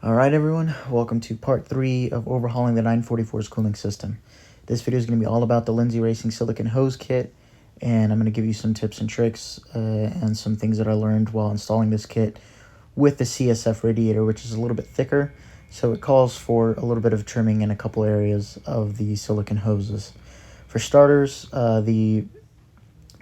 Alright everyone, welcome to part 3 of overhauling the 944's cooling system. This video is going to be all about the Lindsey Racing silicone hose kit, and I'm going to give you some tips and tricks and some things that I learned while installing this kit with the CSF radiator, which is a little bit thicker, so it calls for a little bit of trimming in a couple areas of the silicone hoses. For starters, the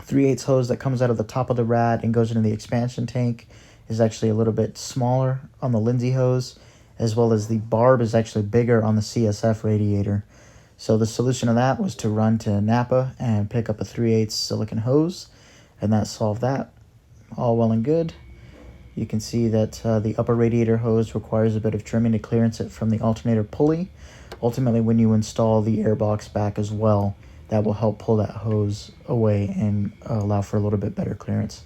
3/8 hose that comes out of the top of the rad and goes into the expansion tank is actually a little bit smaller on the Lindsey hose, as well as the barb is actually bigger on the CSF radiator. So the solution to that was to run to Napa and pick up a 3/8 silicone hose, and that solved that. All well and good. You can see that the upper radiator hose requires a bit of trimming to clearance it from the alternator pulley. Ultimately, when you install the airbox back as well, that will help pull that hose away and allow for a little bit better clearance.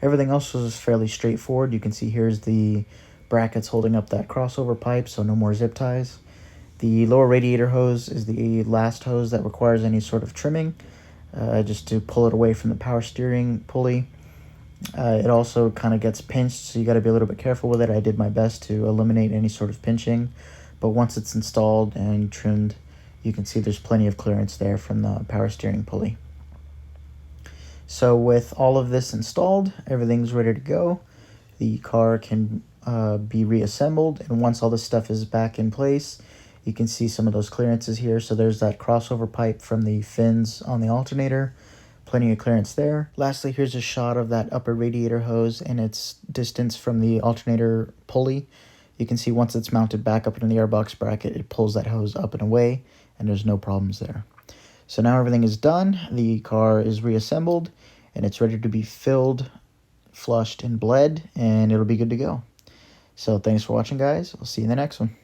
Everything else was fairly straightforward. You can see here's the brackets holding up that crossover pipe, so no more zip ties. The lower radiator hose is the last hose that requires any sort of trimming, just to pull it away from the power steering pulley. It also kind of gets pinched, so you got to be a little bit careful with it. I did my best to eliminate any sort of pinching, but once it's installed and trimmed, you can see there's plenty of clearance there from the power steering pulley. So with all of this installed, everything's ready to go. The car can be reassembled, and once all this stuff is back in place, you can see some of those clearances here. So there's that crossover pipe from the fins on the alternator, plenty of clearance there. Lastly, here's a shot of that upper radiator hose and its distance from the alternator pulley. You can see once it's mounted back up in the airbox bracket, it pulls that hose up and away, and there's no problems there. So now everything is done, the car is reassembled, and it's ready to be filled, flushed, and bled, and it'll be good to go. So thanks for watching, guys. I'll see you in the next one.